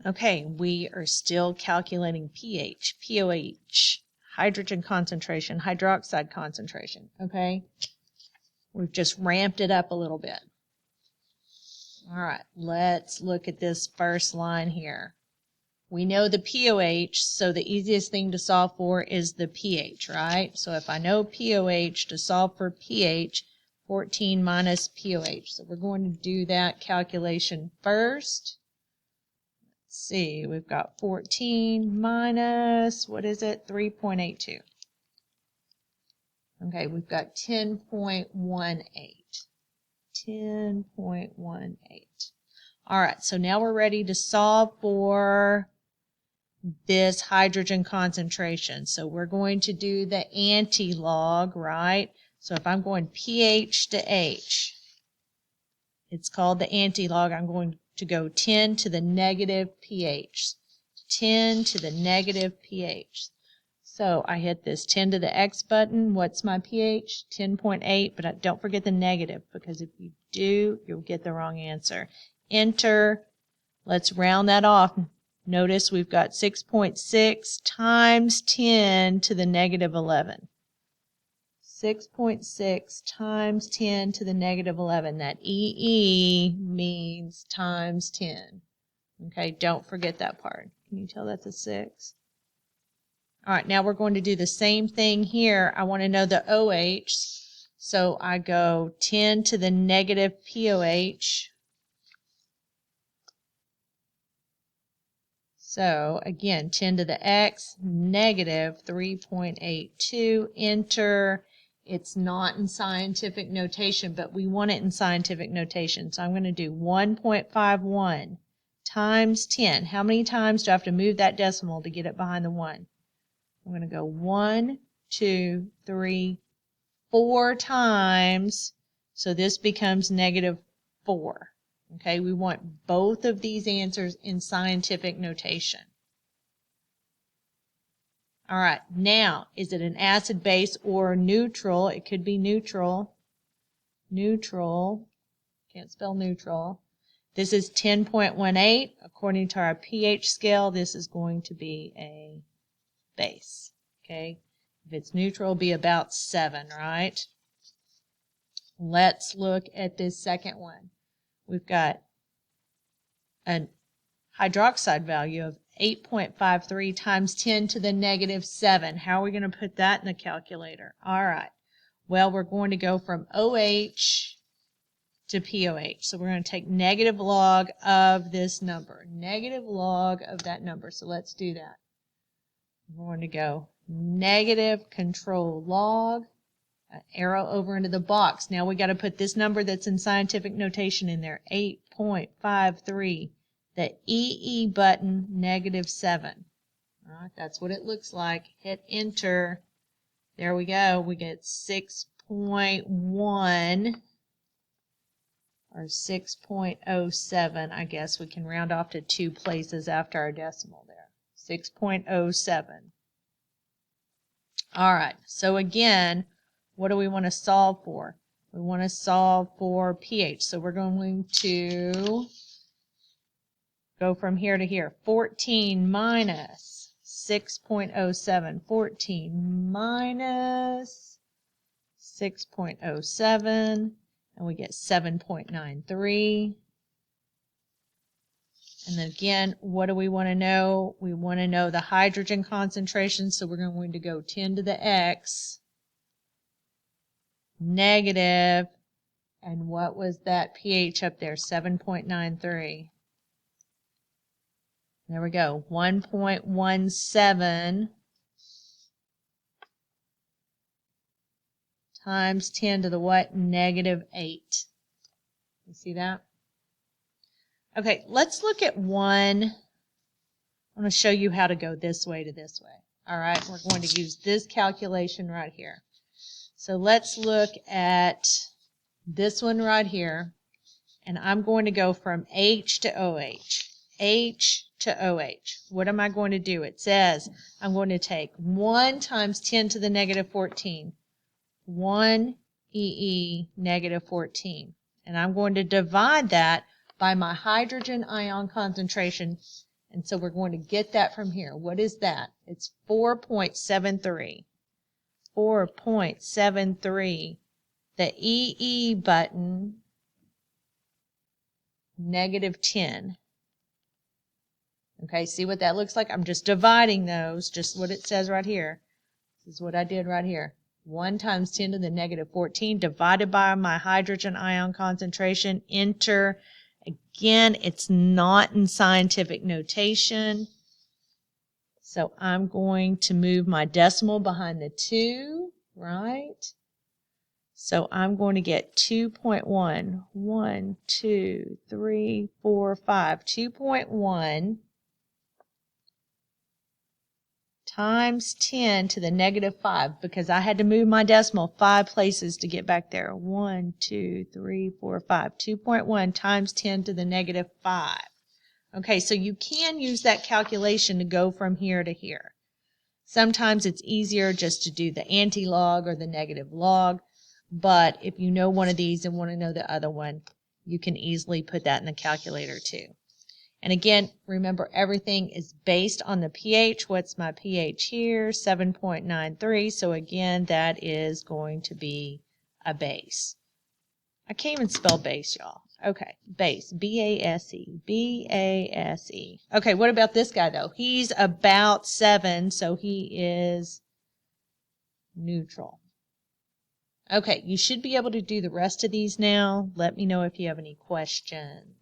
Okay, we are still calculating pH, pOH, hydrogen concentration, hydroxide concentration, okay? We've just ramped it up a little bit. All right, let's look at this first line here. We know the pOH, so the easiest thing to solve for is the pH, right? So if I know pOH, to solve for pH, 14 minus pOH. So we're going to do that calculation first. Let's see, we've got 14 minus, what is it, 3.82. Okay, we've got 10.18. 10.18. All right, so now we're ready to solve for this hydrogen concentration. So we're going to do the anti-log, right? So if I'm going pH to H, it's called the anti-log. I'm going to go 10 to the negative pH. 10 to the negative pH. So I hit this 10 to the X button. What's my pH? 10.8, but don't forget the negative, because if you do, you'll get the wrong answer. Enter. Let's round that off. Notice we've got 6.6 times 10 to the negative 11. 6.6 times 10 to the negative 11. That EE means times 10. Okay, don't forget that part. Can you tell that's a 6? All right, now we're going to do the same thing here. I want to know the OH, so I go 10 to the negative pOH. So again, 10 to the X, negative 3.82, enter. It's not in scientific notation, but we want it in scientific notation. So I'm going to do 1.51 times 10. How many times do I have to move that decimal to get it behind the 1? I'm going to go 1, 2, 3, 4 times. So this becomes negative 4. Okay, we want both of these answers in scientific notation. All right, now, is it an acid base or neutral? It could be neutral. Neutral. Can't spell neutral. This is 10.18. According to our pH scale, this is going to be a base. Okay, if it's neutral, it'll be about 7, right? Let's look at this second one. We've got a hydroxide value of 8.53 times 10 to the negative 7. How are we going to put that in the calculator? All right. Well, we're going to go from OH to pOH. So we're going to take negative log of this number. Negative log of that number. So let's do that. We're going to go negative control log. Arrow over into the box. Now we got to put this number that's in scientific notation in there, 8.53. The EE button, negative 7. All right, that's what it looks like. Hit enter. There we go. We get 6.1 or 6.07. I guess we can round off to 2 places after our decimal there. 6.07. All right, so again, what do we want to solve for? We want to solve for pH. So we're going to go from here to here. 14 minus 6.07. 14 minus 6.07. And we get 7.93. And then again, what do we want to know? We want to know the hydrogen concentration. So we're going to go 10 to the X. Negative, and what was that pH up there? 7.93. There we go. 1.17 times 10 to the what? Negative 8. You see that? Okay, let's look at one. I want to show you how to go this way to this way. All right, we're going to use this calculation right here. So let's look at this one right here, and I'm going to go from H to OH. H to OH. What am I going to do? It says I'm going to take 1 times 10 to the negative 14. 1 EE negative 14. And I'm going to divide that by my hydrogen ion concentration, And so we're going to get that from here. What is that? It's 4.73. 4.73. The EE button, -10. Okay, see what that looks like? I'm just dividing those, just what it says right here. This is what I did right here. 1 times 10 to the -14 divided by my hydrogen ion concentration. Enter. Again, it's not in scientific notation. So I'm going to move my decimal behind the 2, right? So I'm going to get 2.1. 1, 2, 3, 4, 5. 2.1 times 10 to the -5 because I had to move my decimal 5 places to get back there. 1, 2, 3, 4, 5. 2.1 times 10 to the -5. Okay, so you can use that calculation to go from here to here. Sometimes it's easier just to do the anti-log or the negative log, but if you know one of these and want to know the other one, you can easily put that in the calculator too. And again, remember everything is based on the pH. What's my pH here? 7.93. So again, that is going to be a base. I can't even spell base, y'all. Okay, base, B-A-S-E, B-A-S-E. Okay, what about this guy, though? He's about 7, so he is neutral. Okay, you should be able to do the rest of these now. Let me know if you have any questions.